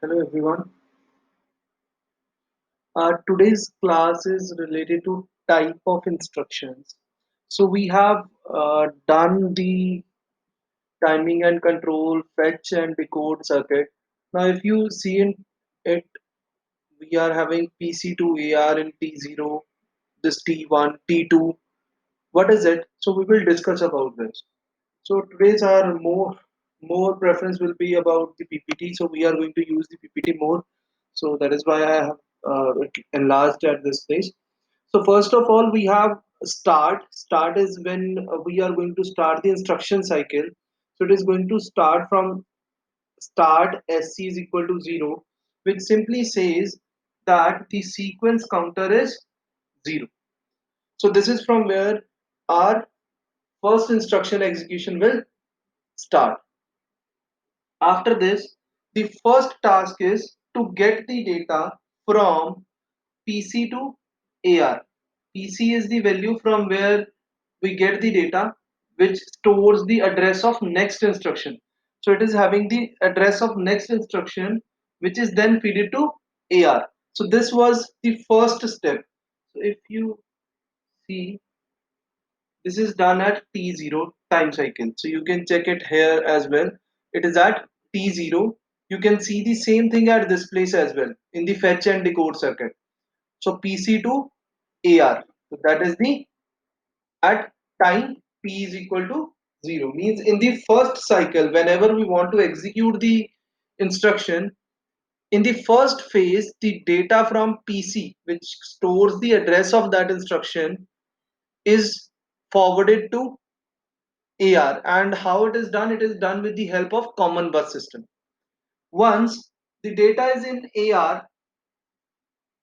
Hello everyone. Today's class is related to type of instructions. So we have done the timing and control, fetch and decode circuit. Now if you see in it, we are having PC to AR in T0, this T1, T2. What is it? So we will discuss about this. So today's our more preference will be about the PPT. So we are going to use the PPT more. So that is why I have enlarged at this place. So first of all, we have start. Start is when we are going to start the instruction cycle. So it is going to start from start SC is equal to 0, which simply says that the sequence counter is 0. So this is from where our first instruction execution will start. After this, the first task is to get the data from PC to AR. PC is the value from where we get the data which stores the address of next instruction. So it is having the address of next instruction which is then fed it to AR. So this was the first step. So if you see, this is done at T0 time cycle. So you can check it here as well. It is at T0. You can see the same thing at this place as well in the fetch and decode circuit. So PC to AR. So that is the at time P is equal to 0. Means in the first cycle, whenever we want to execute the instruction, in the first phase, the data from PC, which stores the address of that instruction, is forwarded to AR. And how it is done? It is done with the help of common bus system. Once the data is in AR,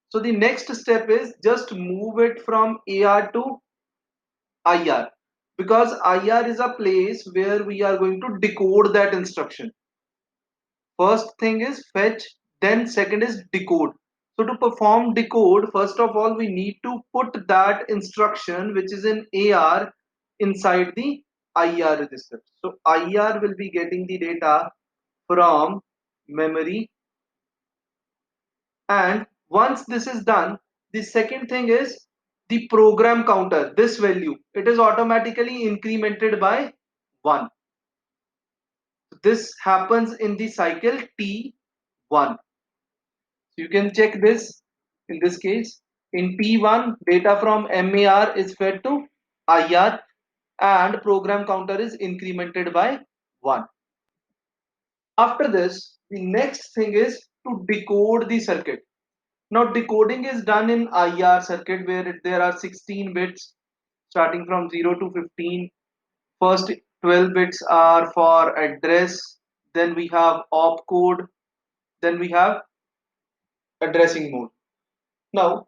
so the next step is just move it from AR to IR, because IR is a place where we are going to decode that instruction. First thing is fetch, then second is decode. So to perform decode, first of all we need to put that instruction which is in AR inside the IR register. So IR will be getting the data from memory, and once this is done, the second thing is the program counter, this value, it is automatically incremented by 1. This happens in the cycle T1. So you can check this in this case. In T1, data from MAR is fed to IR and program counter is incremented by 1. After this, the next thing is to decode the circuit. Now decoding is done in IR circuit where there are 16 bits starting from 0 to 15. First 12 bits are for address, then we have opcode, then we have addressing mode. Now,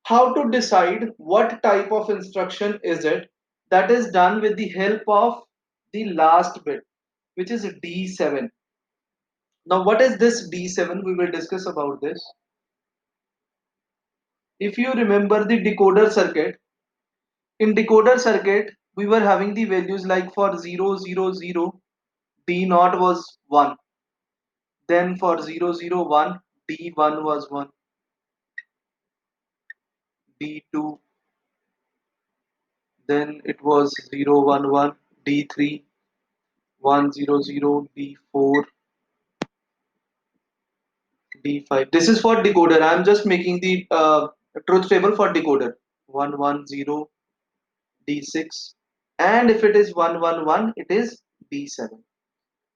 how to decide what type of instruction is it? That is done with the help of the last bit, which is D7. Now, what is this D7? We will discuss about this. If you remember the decoder circuit, in decoder circuit, we were having the values like for 000, D naught was 1. Then for 001, D1 was 1, D2, then it was 011, D3, 100, D4, D5. This is for decoder. I'm just making the truth table for decoder. 110, D6, and if it is 111, it is D7.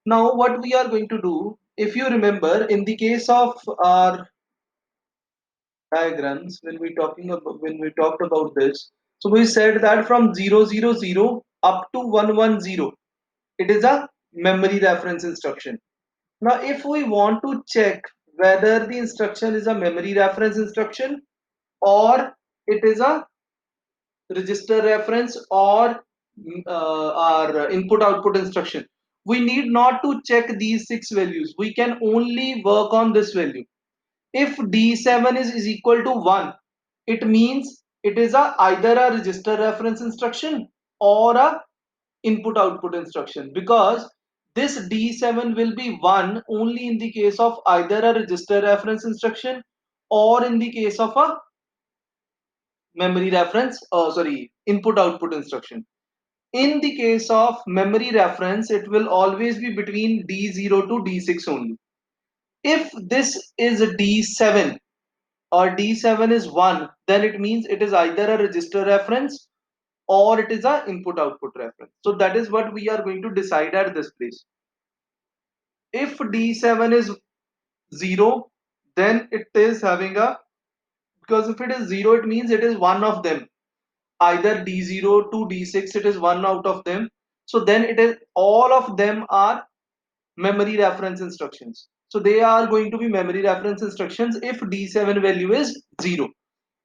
Now, what we are going to do, if you remember, in the case of our diagrams, when we talked about this, so we said that from 000 up to 110, it is a memory reference instruction. Now, if we want to check whether the instruction is a memory reference instruction or it is a register reference or our input output instruction, we need not to check these 6 values. We can only work on this value. If D7 is equal to 1, it means it is either a register reference instruction or a input output instruction, because this D7 will be 1 only in the case of either a register reference instruction or in the case of a memory reference, sorry, input output instruction. In the case of memory reference, it will always be between D0 to D6 only. If this is a D7 or D7 is 1, then it means it is either a register reference or it is a input output reference. So that is what we are going to decide at this place. If D7 is 0, then it is having a, because if it is 0, it means it is one of them, either D0 to D6, it is one out of them. So then it is, all of them are memory reference instructions. So they are going to be memory reference instructions if D7 value is 0.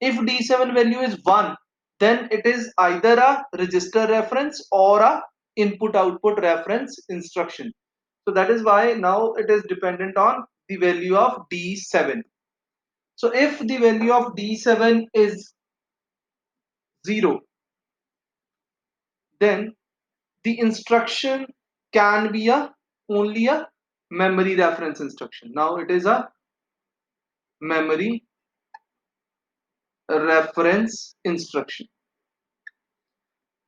If D7 value is 1, then it is either a register reference or a input output reference instruction. So that is why now it is dependent on the value of D7. So if the value of D7 is 0, then the instruction can be a only a memory reference instruction. Now it is a memory reference instruction.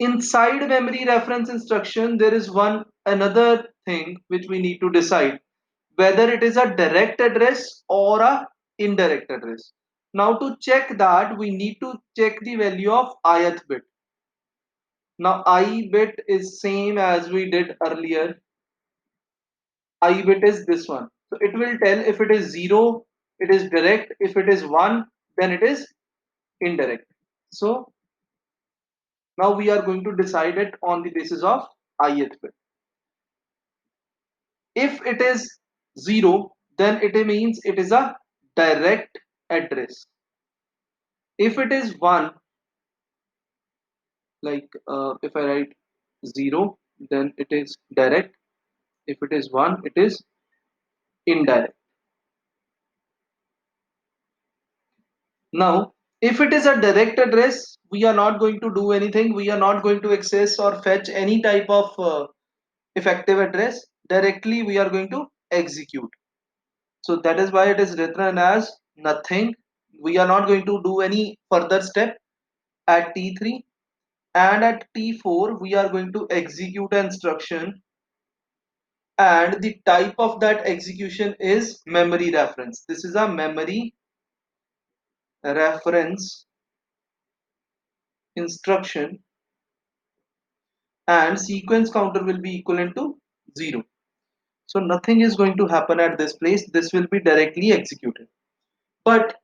Inside memory reference instruction, there is one another thing which we need to decide, whether it is a direct address or a indirect address. Now to check that, we need to check the value of ith bit. Now I bit is same as we did earlier. I bit is this one. So it will tell if it is 0, it is direct. If it is 1, then it is indirect. So now we are going to decide it on the basis of ith bit. If it is 0, then it means it is a direct address. If it is 1, like if I write 0, then it is direct. If it is 1, it is indirect. Now, if it is a direct address, we are not going to do anything. We are not going to access or fetch any type of effective address. Directly, we are going to execute. So that is why it is written as nothing. We are not going to do any further step at T3, and at T4 we are going to execute an instruction, and the type of that execution is memory reference. This is a memory reference instruction, and sequence counter will be equivalent to 0. So nothing is going to happen at this place. This will be directly executed. But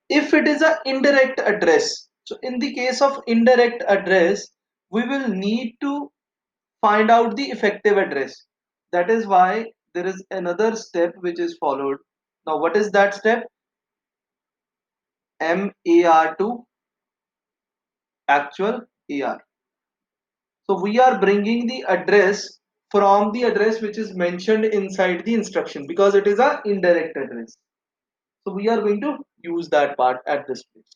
if it is an indirect address, so in the case of indirect address, we will need to find out the effective address. That is why there is another step which is followed. Now what is that step? MAR to actual AR. So we are bringing the address from the address which is mentioned inside the instruction, because it is a indirect address. So we are going to use that part at this place.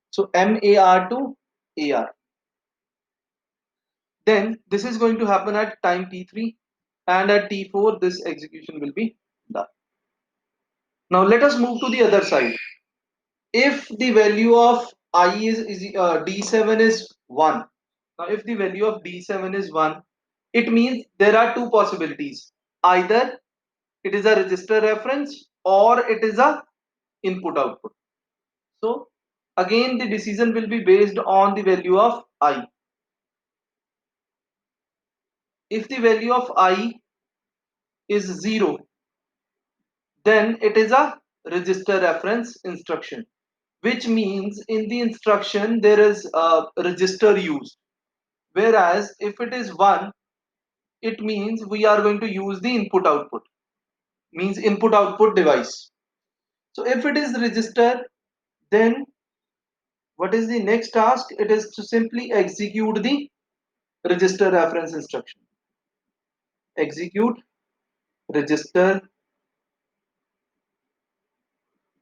So MAR to AR. Then this is going to happen at time T3, and at T4 this execution will be done. Now let us move to the other side. If the value of D7 is 1, now if the value of D7 is 1, it means there are two possibilities. Either it is a register reference or it is a input output. So again the decision will be based on the value of I. If the value of I is 0, then it is a register reference instruction, which means in the instruction there is a register used. Whereas if it is 1, it means we are going to use the input output, means input output device. So if it is register, then what is the next task? It is to simply execute the register reference instruction. Execute register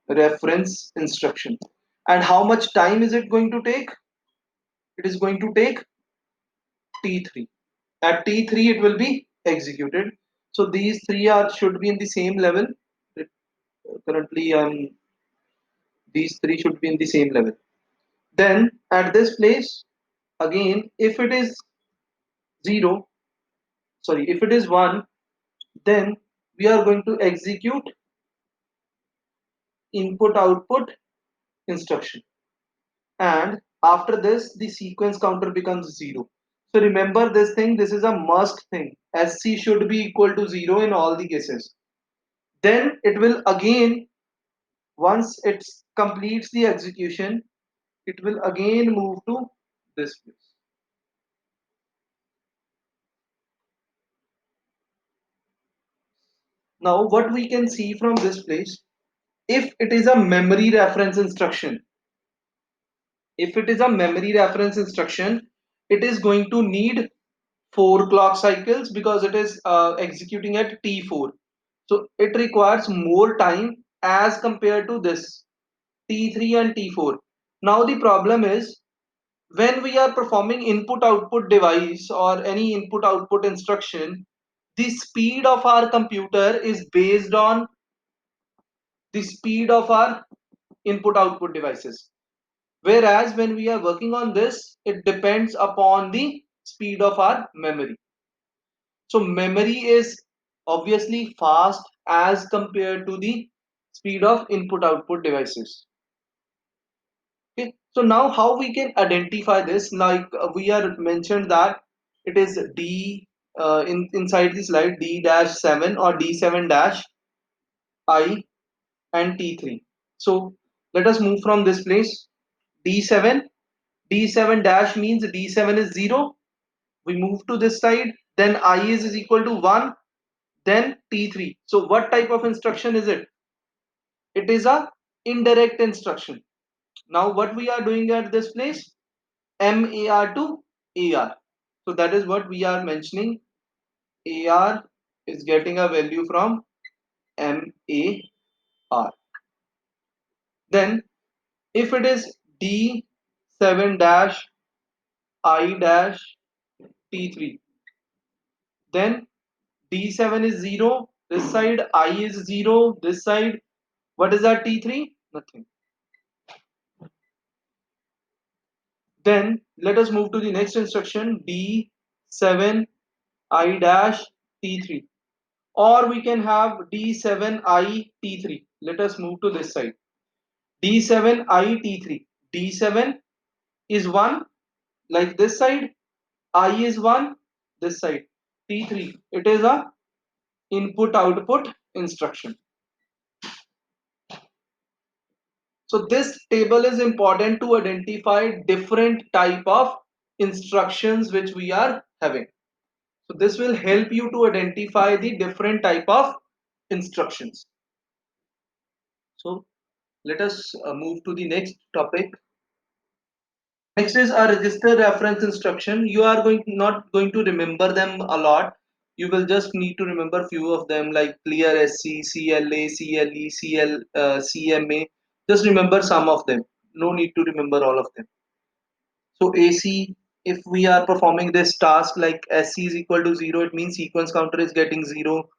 reference instruction. And how much time is it going to take? It is going to take T3. At T3 it will be executed. So these three are should be in the same level. It, currently, these three should be in the same level. Then at this place, again, if it is zero, sorry, if it is one, then we are going to execute input output instruction. And after this, the sequence counter becomes zero. So remember this thing, this is a must thing. SC should be equal to zero in all the cases. Then it will again, once it completes the execution, it will again move to this place. Now what we can see from this place, if it is a memory reference instruction, if it is a memory reference instruction, it is going to need 4 clock cycles because it is executing at T4. So it requires more time as compared to this T3 and T4. Now the problem is when we are performing input output device or any input output instruction, the speed of our computer is based on the speed of our input output devices. Whereas when we are working on this, it depends upon the speed of our memory. So memory is obviously fast as compared to the speed of input output devices. Okay. So now how we can identify this? Like we are mentioned that it is D inside the slide D dash 7 or D7 dash I and T3. So let us move from this place. D7, D7 dash means D7 is 0. We move to this side, then I is equal to 1, then T3. So what type of instruction is it? It is a indirect instruction. Now what we are doing at this place? MAR to AR. So that is what we are mentioning. AR is getting a value from MAR. Then if it is D7 dash I dash T3, then D7 is 0, this side I is 0, this side what is that T3? Nothing. Then let us move to the next instruction D7 I dash T3, or we can have D7 I T3. Let us move to this side. D7 I T3. D7 is 1 like this side, I is 1 this side. T3, it is a input output instruction. So this table is important to identify different type of instructions which we are having. So this will help you to identify the different type of instructions. So let us move to the next topic. Next is a register reference instruction. You are not going to remember them a lot. You will just need to remember few of them like clear SC, CLA, CLE, CMA. Just remember some of them. No need to remember all of them. So AC, if we are performing this task like SC is equal to 0, it means sequence counter is getting 0.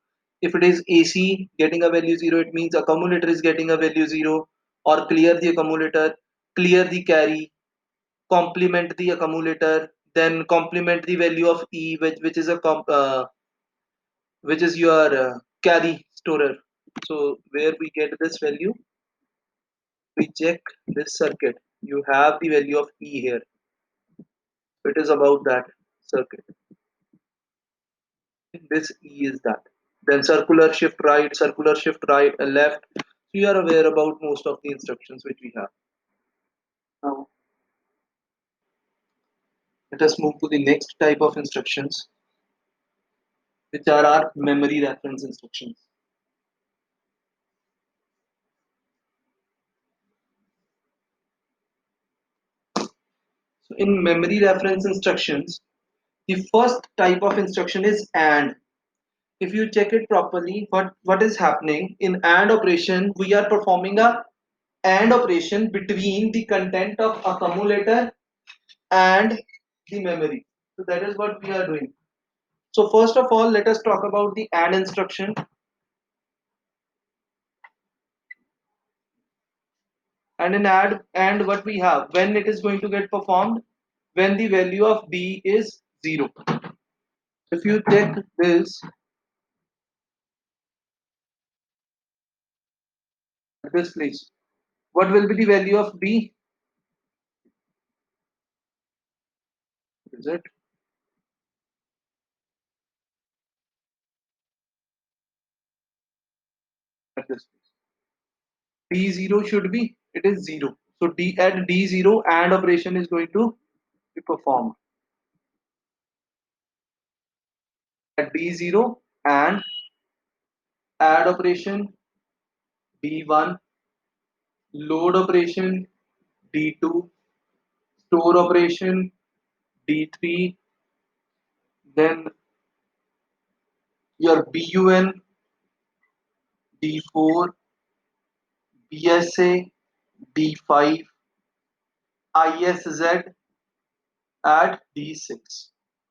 If it is AC getting a value 0, it means accumulator is getting a value 0. Or clear the accumulator, clear the carry, complement the accumulator, then complement the value of E, which is which is your carry storer. So where we get this value, we check this circuit. You have the value of E here. It is about that circuit. This E is that. Then circular shift right, left. So you are aware about most of the instructions which we have. Now let us move to the next type of instructions, which are our memory reference instructions. So in memory reference instructions, the first type of instruction is AND. If you check it properly, what is happening in AND operation, we are performing a AND operation between the content of accumulator and the memory. So that is what we are doing. So first of all, let us talk about the AND instruction. And in AND what we have, when it is going to get performed, when the value of B is 0. If you check this, this place, what will be the value of B? Is it at this place? D0 should be, it is 0. So D at D0 AND operation is going to be performed. At D0 and add operation D1, load operation D2, store operation D3, then your BUN D4, BSA D5, ISZ at D6.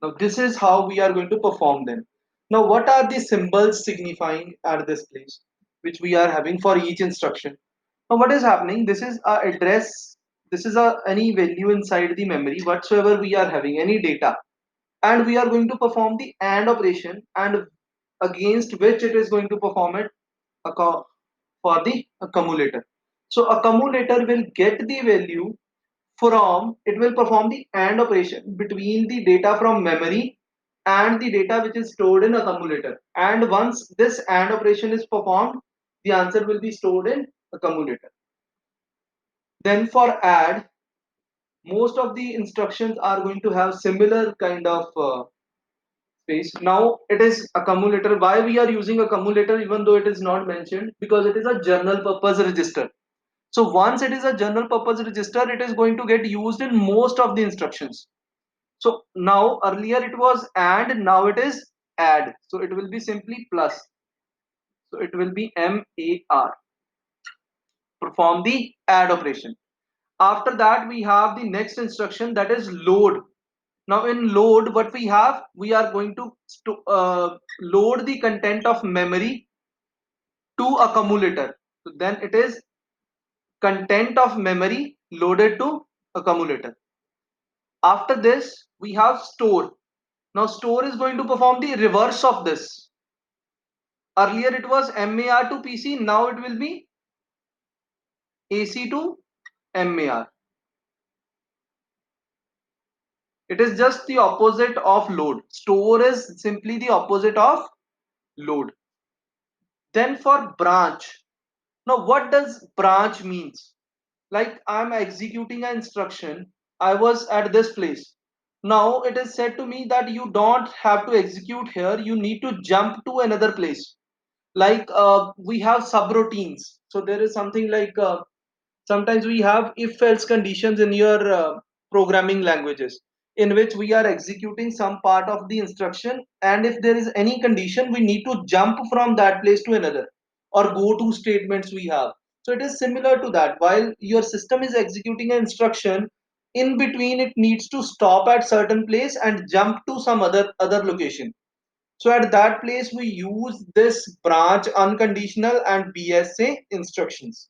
Now this is how we are going to perform them. Now what are the symbols signifying at this place which we are having for each instruction? Now what is happening? This is a address. This is a any value inside the memory whatsoever we are having, any data, and we are going to perform the AND operation, and against which it is going to perform it for the accumulator. So accumulator will get the value from, it will perform the AND operation between the data from memory and the data which is stored in accumulator. And once this AND operation is performed, the answer will be stored in accumulator. Then for add, most of the instructions are going to have similar kind of space. Now it is accumulator. Why we are using accumulator even though it is not mentioned? Because it is a general purpose register. So once it is a general purpose register, it is going to get used in most of the instructions. So now earlier it was and, now it is add. So it will be simply plus. So it will be MAR. Perform the add operation. After that we have the next instruction, that is load. Now in load what we have, we are going to load the content of memory to accumulator. So then it is content of memory loaded to accumulator. After this we have store. Now store is going to perform the reverse of this. Earlier it was MAR to PC, now it will be AC to MAR. It is just the opposite of load. Store is simply the opposite of load. Then for branch. Now what does branch means? Like I'm executing an instruction. I was at this place. Now it is said to me that you don't have to execute here. You need to jump to another place. Like we have subroutines. So there is something like sometimes we have if else conditions in your programming languages, in which we are executing some part of the instruction, and if there is any condition we need to jump from that place to another, or go to statements we have. So it is similar to that. While your system is executing an instruction, in between it needs to stop at certain place and jump to some other location. So at that place we use this branch, unconditional and BSA instructions.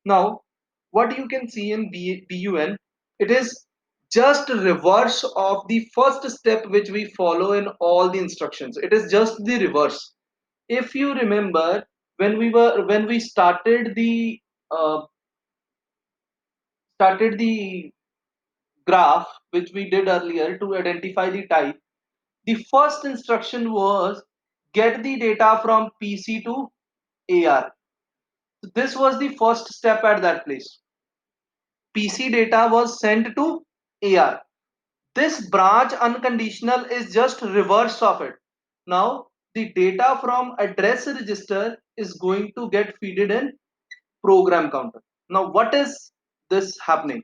Now, what you can see in BUN, it is just reverse of the first step which we follow in all the instructions. It is just the reverse. If you remember, when we uh, started the graph which we did earlier to identify the type, the first instruction was get the data from PC to AR. So this was the first step at that place. PC data was sent to AR. This branch unconditional is just reverse of it. Now the data from address register is going to get feeded in program counter. Now what is this happening?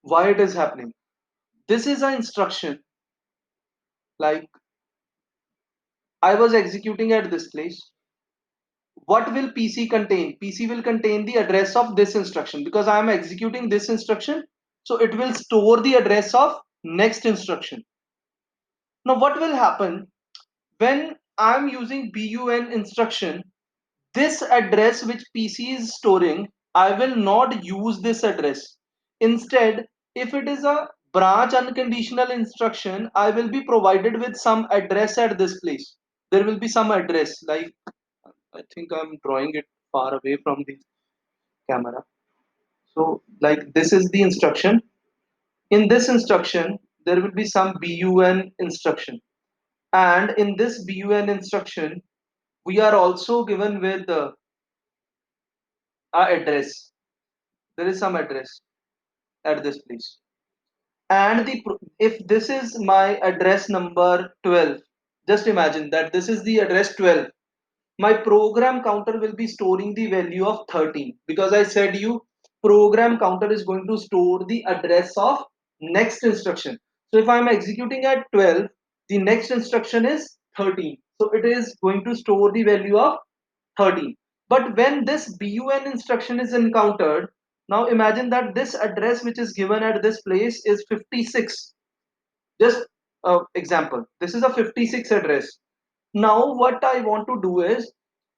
Why it is happening? This is an instruction like I was executing at this place. What will PC contain? PC will contain the address of this instruction because I am executing this instruction. So it will store the address of next instruction. Now what will happen when I'm using BUN instruction? This address which PC is storing, I will not use this address. Instead, if it is a branch unconditional instruction, I will be provided with some address at this place. There will be some address, like I think I'm drawing it far away from the camera. So like this is the instruction. In this instruction, there will be some BUN instruction. And in this BUN instruction, we are also given with a address. There is some address at this place. And if this is my address number 12, just imagine that this is the address 12. My program counter will be storing the value of 13, because I said you program counter is going to store the address of next instruction. So if I am executing at 12, the next instruction is 13, so it is going to store the value of 13. But when this BUN instruction is encountered, now imagine that this address which is given at this place is 56. Just example, this is a 56 address. Now what I want to do is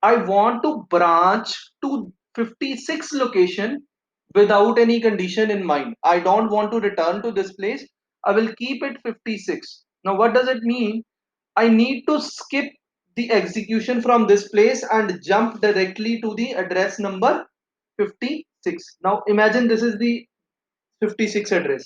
I want to branch to 56 location without any condition in mind. I don't want to return to this place. I will keep it 56. Now what does it mean? I need to skip the execution from this place and jump directly to the address number 56. Now imagine this is the 56 address.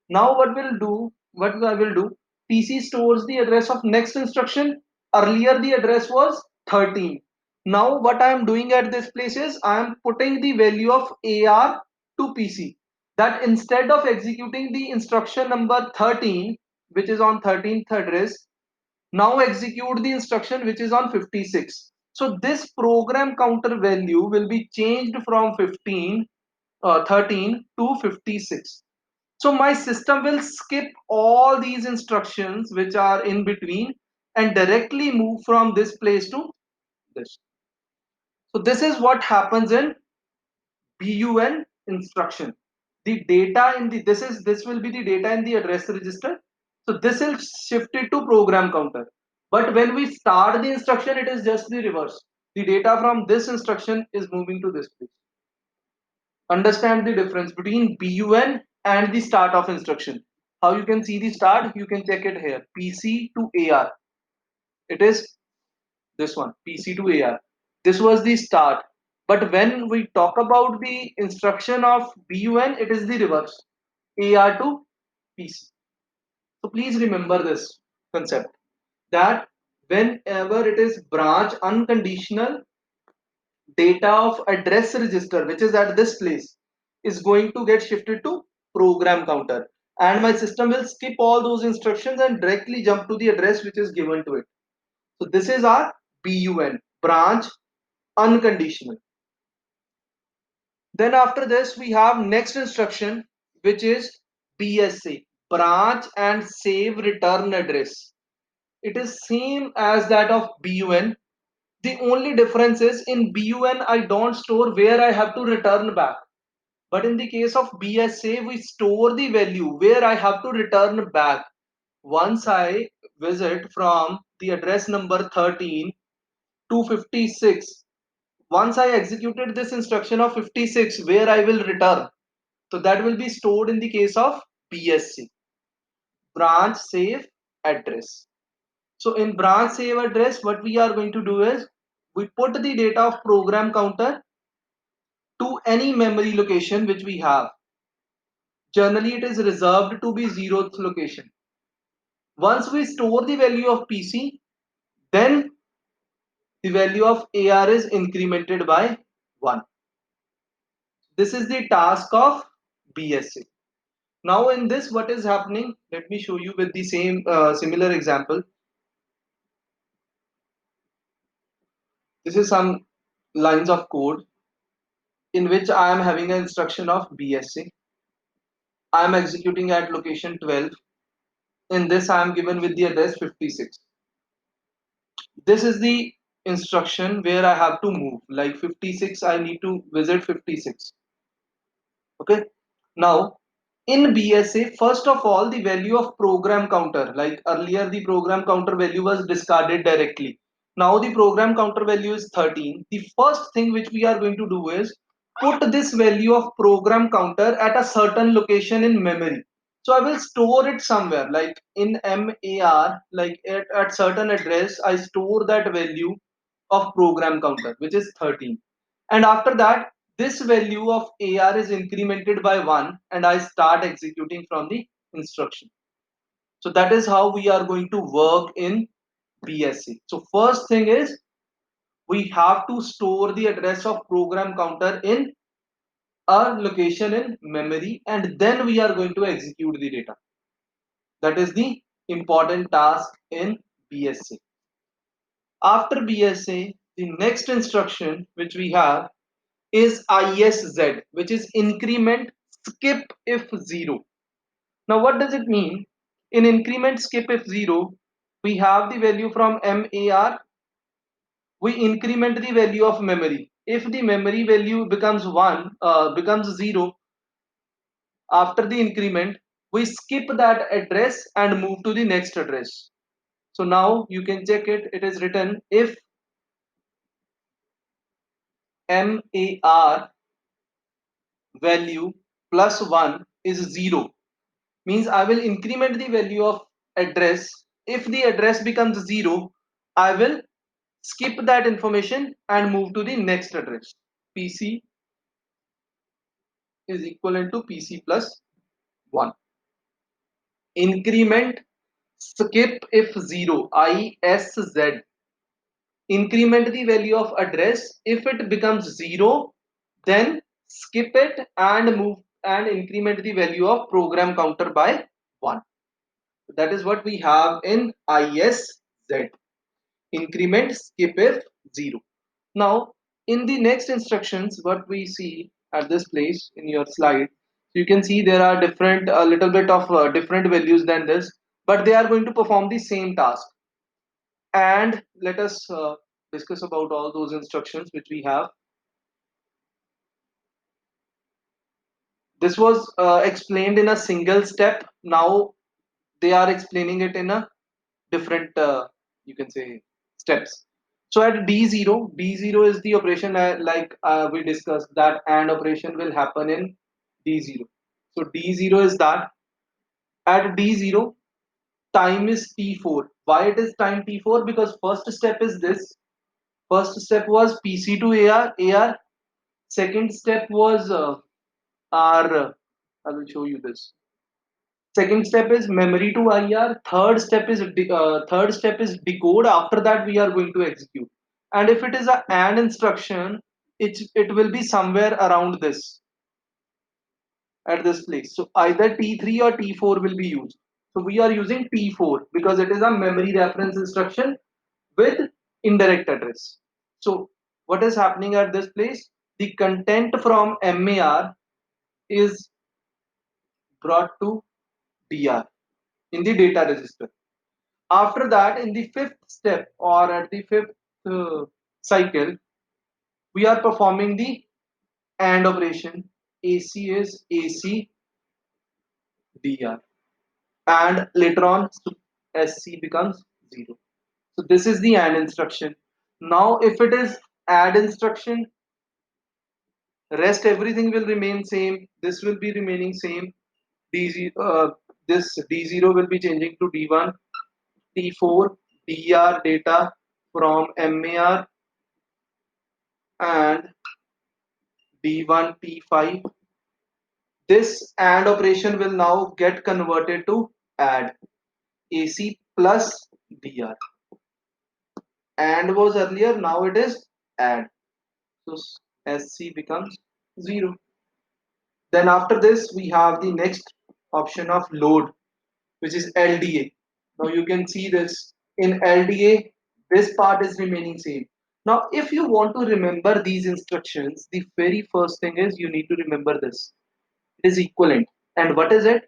Now what I will do, PC stores the address of next instruction. Earlier the address was 13. Now what I am doing at this place is I am putting the value of AR to PC. That instead of executing the instruction number 13, which is on 13th address, now execute the instruction which is on 56. So this program counter value will be changed from 13 to 56. So my system will skip all these instructions which are in between and directly move from this place to this. So this is what happens in BUN instruction. The data in the this will be the data in the address register. So this is shifted to program counter. But when we start the instruction, it is just the reverse. The data from this instruction is moving to this place. Understand the difference between BUN and the start of instruction. How you can see the start? You can check it here. PC to AR. It is this one. PC to AR. This was the start. But when we talk about the instruction of BUN, it is the reverse. AR to PC. So please remember this concept, that whenever it is branch unconditional, data of address register which is at this place is going to get shifted to program counter, and my system will skip all those instructions and directly jump to the address which is given to it. So this is our BUN, branch unconditional. Then after this we have next instruction, which is BSA, branch and save return address. It is same as that of BUN. The only difference is in BUN I don't store where I have to return back. But in the case of BSA, we store the value where I have to return back. Once I visit from the address number 13 to 56, once I executed this instruction of 56, where I will return. So that will be stored in the case of BSC, branch save address. So in branch save address, what we are going to do is we put the data of program counter to any memory location which we have. Generally, it is reserved to be 0th location. Once we store the value of PC, then the value of AR is incremented by 1. This is the task of BSA. Now in this, what is happening? Let me show you with the same similar example. This is some lines of code in which I am having an instruction of BSA. I am executing at location 12. In this, I am given with the address 56. This is the instruction where I have to move, like 56 I need to visit 56. Okay, now In BSA, first of all, the value of program counter, like earlier, the program counter value was discarded directly. Now the program counter value is 13. The first thing which we are going to do is put this value of program counter at a certain location in memory. So I will store it somewhere, like in MAR, like at certain address, I store that value of program counter, which is 13. And after that, this value of AR is incremented by 1 and I start executing from the instruction. So that is how we are going to work in BSC. So first thing is we have to store the address of program counter in a location in memory and then we are going to execute the data. That is the important task in BSA. After BSA, the next instruction which we have is ISZ, which is increment skip if 0. Now, what does it mean? In increment skip if 0, we have the value from MAR, we increment the value of memory. If the memory value becomes 1, becomes 0 after the increment, we skip that address and move to the next address. So now you can check it. It is written if MAR value plus 1 is 0, means I will increment the value of address. If the address becomes 0, I will skip that information and move to the next address. PC is equivalent to PC plus 1. Increment skip if 0, ISZ. Increment the value of address. If it becomes 0, then skip it and move and increment the value of program counter by 1. That is what we have in ISZ. Increment skip if 0. Now, in the next instructions, what we see at this place in your slide, you can see there are different, a little bit of different values than this, but they are going to perform the same task. And let us discuss about all those instructions which we have. This was explained in a single step. Now they are explaining it in a different, you can say, steps. So at D0, D0 is the operation like we discussed that AND operation will happen in D0. So D0 is that. At D0, time is T4. Why it is time T4? Because first step is this. First step was PC to AR, AR. Second step was R. I will show you this. Second step is memory to IR. Third step is decode. After that, we are going to execute. And if it is a AND instruction, it will be somewhere around this at this place. So either T3 or T4 will be used. So we are using T4 because it is a memory reference instruction with indirect address. So what is happening at this place? The content from MAR is brought to DR in the data register. After that, in the fifth step or at the fifth cycle, we are performing the AND operation. AC is AC DR, and later on SC becomes 0. So this is the AND instruction. Now, if it is add instruction, rest everything will remain same. This will be remaining same. D0, this D0 will be changing to D1, T4, DR data from MAR and D1 T5. This AND operation will now get converted to add AC plus DR. AND was earlier, now it is add. So SC becomes 0. Then after this, we have the next option of load, which is LDA. Now you can see this in LDA, this part is remaining same. Now, if you want to remember these instructions, the very first thing is you need to remember this. It is equivalent. And what is it?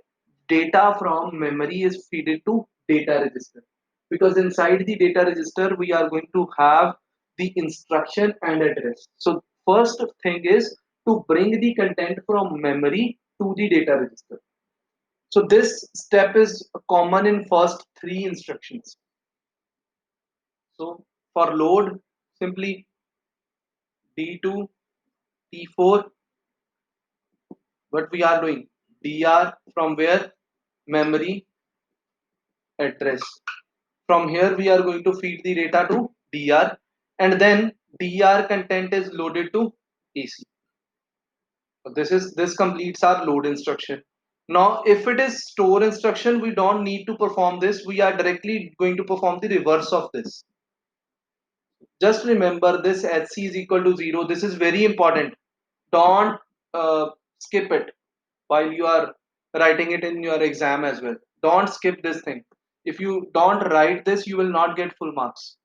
Data from memory is fed to data register. Because inside the data register, we are going to have the instruction and address. So first thing is to bring the content from memory to the data register. So this step is common in first three instructions. So for load, simply D2, T4, what we are doing? DR from where? Memory address. From here we are going to feed the data to DR, and then DR content is loaded to AC. So this completes our load instruction. Now if it is store instruction, we don't need to perform this. We are directly going to perform the reverse of this. Just remember this HC is equal to 0. This is very important. Don't skip it while you are writing it in your exam as well. Don't skip this thing. If you don't write this, you will not get full marks.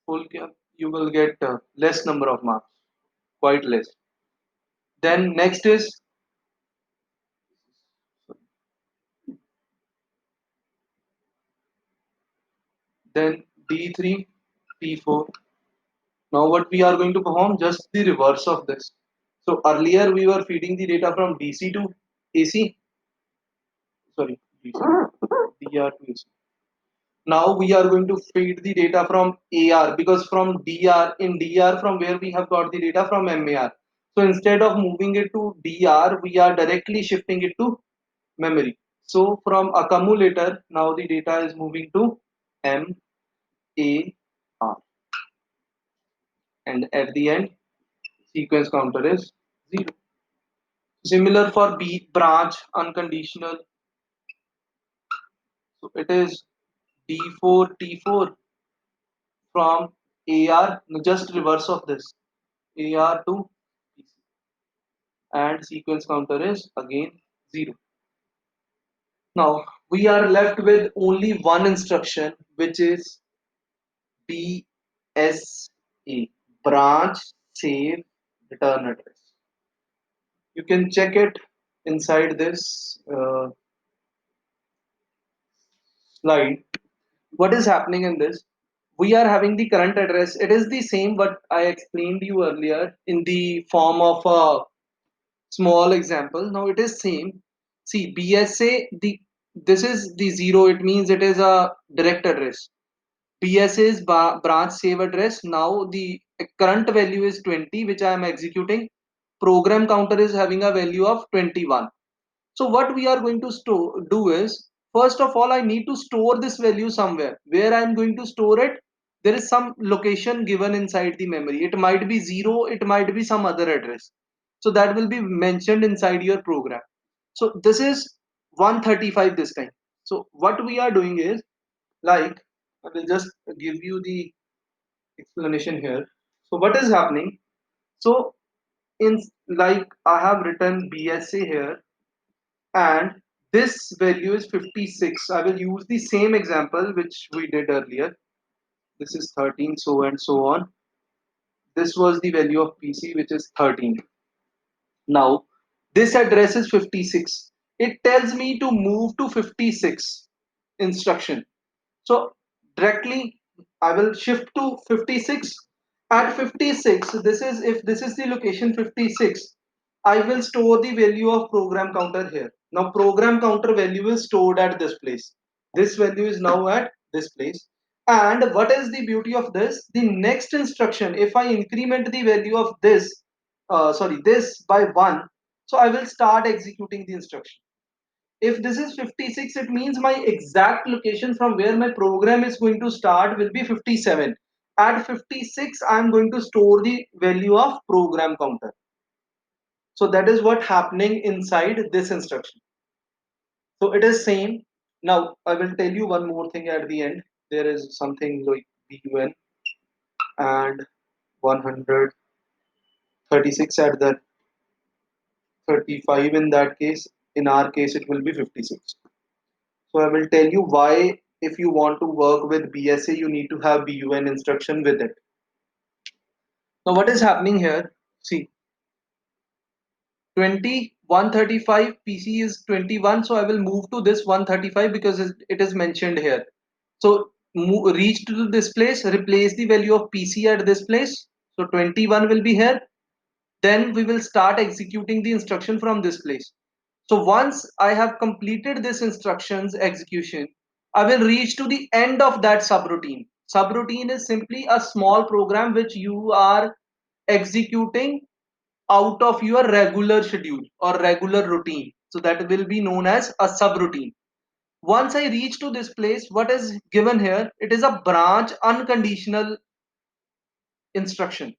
You will get less number of marks, quite less. Then next is, then D3, T4. Now what we are going to perform, just the reverse of this. So earlier we were feeding the data from DC to AC. Sorry, DC, DR to AC. Now we are going to feed the data from AR, because from DR, in DR from where we have got the data from MAR. So instead of moving it to DR, we are directly shifting it to memory. So from accumulator, now the data is moving to MAR, and at the end sequence counter is 0. Similar for B branch unconditional. So it is D4 T4 from AR, no, just reverse of this, AR to PC, and sequence counter is again 0. Now we are left with only one instruction, which is BSA, branch save return address. You can check it inside this slide. What is happening in this? We are having the current address. It is the same what I explained you earlier in the form of a small example. Now it is same. See, BSA, the this is the 0. It means it is a direct address. BSA is branch save address. Now the current value is 20, which I am executing. Program counter is having a value of 21. So what we are going to do is, first of all, I need to store this value somewhere. Where I am going to store it, there is some location given inside the memory. It might be 0, it might be some other address. So that will be mentioned inside your program. So this is 135 this time. So what we are doing is, like, I will just give you the explanation here. So what is happening? So in, like, I have written BSA here, and this value is 56. I will use the same example which we did earlier. This is 13, so and so on. This was the value of PC, which is 13. Now this address is 56. It tells me to move to 56 instruction. So directly I will shift to 56. At 56, this is, if this is the location 56, I will store the value of program counter here. Now program counter value is stored at this place. This value is now at this place. And what is the beauty of this? The next instruction, if I increment the value of this, this by 1, so I will start executing the instruction. If this is 56, it means my exact location from where my program is going to start will be 57. At 56, I am going to store the value of program counter. So that is what happening inside this instruction. So it is same. Now I will tell you one more thing at the end. There is something like BUN and 136 at the 35 in that case. In our case, it will be 56. So I will tell you why, if you want to work with BSA, you need to have BUN instruction with it. Now what is happening here? See, 20, 135, PC is 21, so I will move to this 135 because it is mentioned here. So reach to this place, replace the value of PC at this place. So 21 will be here. Then we will start executing the instruction from this place. So once I have completed this instructions execution, I will reach to the end of that subroutine. Subroutine is simply a small program which you are executing out of your regular schedule or regular routine. So that will be known as a subroutine. Once I reach to this place, what is given here? It is a branch unconditional instruction.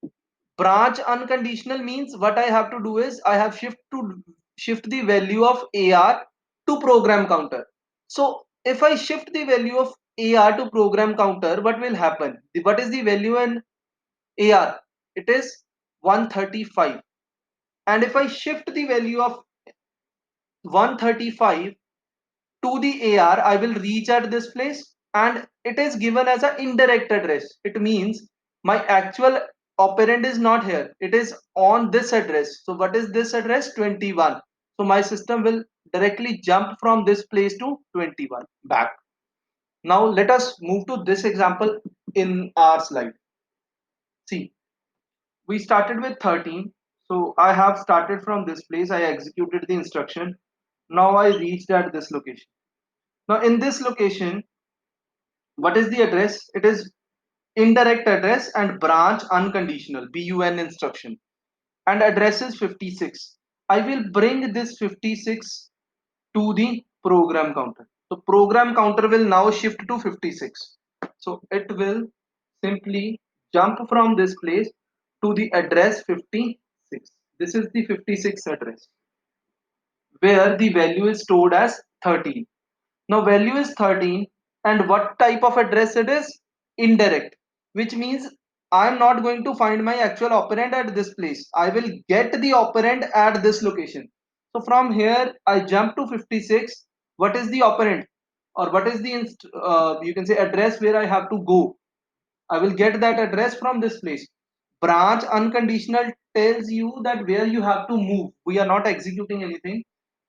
Branch unconditional means what I have to do is I have shift the value of AR to program counter. So if I shift the value of AR to program counter, what will happen? What is the value in AR? It is 135. And if I shift the value of 135 to the AR, I will reach at this place, and it is given as an indirect address. It means my actual operand is not here. It is on this address. So what is this address? 21. So my system will directly jump from this place to 21 back. Now let us move to this example in our slide. See, we started with 13. So I have started from this place. I executed the instruction. Now I reached at this location. Now in this location, what is the address? It is indirect address and branch unconditional BUN instruction, and address is 56. I will bring this 56 to the program counter. So program counter will now shift to 56. So it will simply jump from this place to the address 56. This is the 56 address where the value is stored as 13. Now value is 13, and what type of address it is? Indirect, which means I am not going to find my actual operand at this place. I will get the operand at this location. So from here I jump to 56. What is the operand, or what is the you can say address where I have to go? I will get that address from this place. Branch unconditional tells you that where you have to move. We are not executing anything.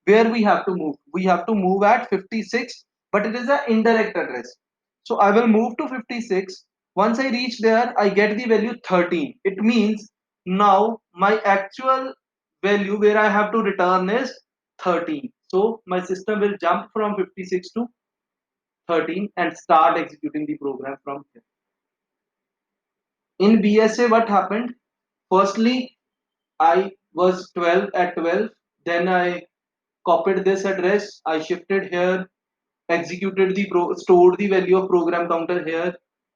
Where we have to move? We have to move at 56, but it is an indirect address. So I will move to 56. Once I reach there, I get the value 13. It means now my actual value where I have to return is 13. So my system will jump from 56 to 13 and start executing the program from here. In BSA, what happened? Firstly, I was 12 at 12. Then I copied this address. I shifted here, executed stored the value of program counter here,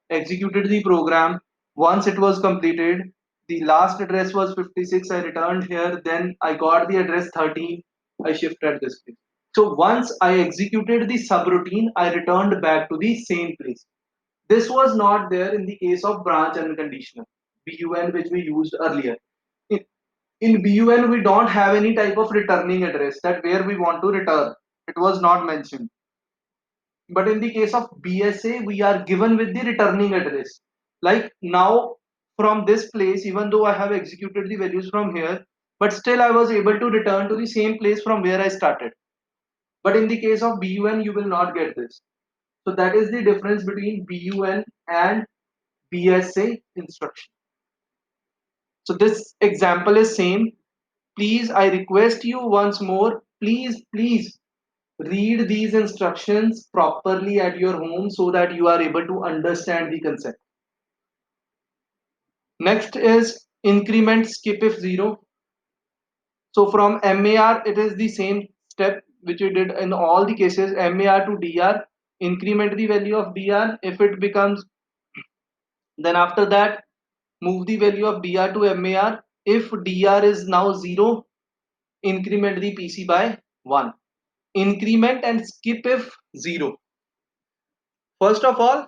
executed the program. Once it was completed, the last address was 56. I returned here. Then I got the address 13. I shifted this place. So once I executed the subroutine, I returned back to the same place. This was not there in the case of branch unconditional BUN, which we used earlier. In, in BUN, we don't have any type of returning address that where we want to return. It was not mentioned. But in the case of BSA, we are given with the returning address. Like now, from this place, even though I have executed the values from here, but still I was able to return to the same place from where I started. But in the case of BUN, you will not get this. So that is the difference between BUN and BSA instruction. So this example is same. Please, I request you once more, please read these instructions properly at your home so that you are able to understand the concept. Next is increment skip if zero. So from MAR, it is the same step which we did in all the cases. MAR to DR, increment the value of DR. If it becomes, then after that, move the value of DR to MAR. If DR is now 0, increment the PC by 1. Increment and skip if 0. First of all,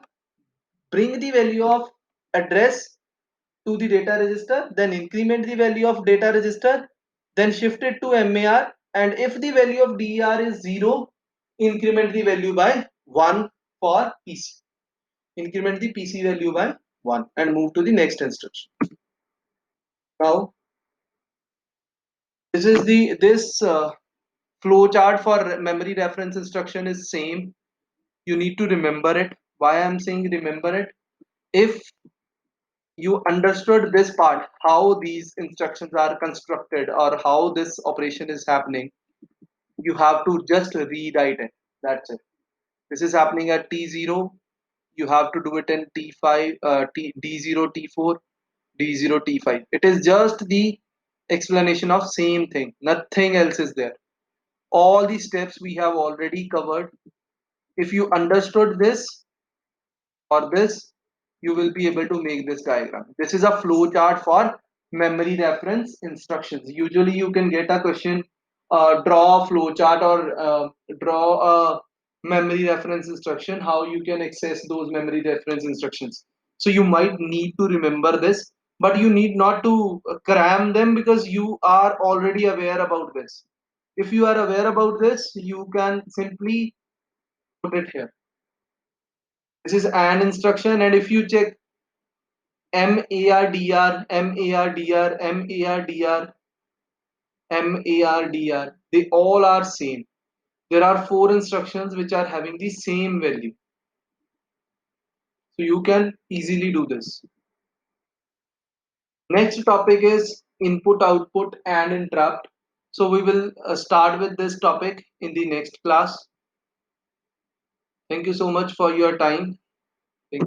bring the value of address to the data register, then increment the value of data register, then shift it to MAR, and if the value of DER is 0, increment the value by 1 for PC. Increment the PC value by 1 and move to the next instruction. Now, this flow chart for memory reference instruction is same. You need to remember it. Why I'm saying remember it? If you understood this part, how these instructions are constructed or how this operation is happening, You have to just rewrite it. That's it. This is happening at T0. You have to do it in T5, D0, T4, D0, T5. It is just the explanation of same thing. Nothing else is there. All the steps we have already covered. If you understood this or this, you will be able to make this diagram. This is a flow chart for memory reference instructions. Usually you can get a question, draw a flow chart or draw a memory reference instruction, how you can access those memory reference instructions. So you might need to remember this, but you need not to cram them because you are already aware about this. If you are aware about this, you can simply put it here. This is an instruction, and if you check MARDR, MARDR, MARDR, MARDR, they all are same. There are four instructions which are having the same value. So you can easily do this. Next topic is input, output, and interrupt. So we will start with this topic in the next class. Thank you so much for your time.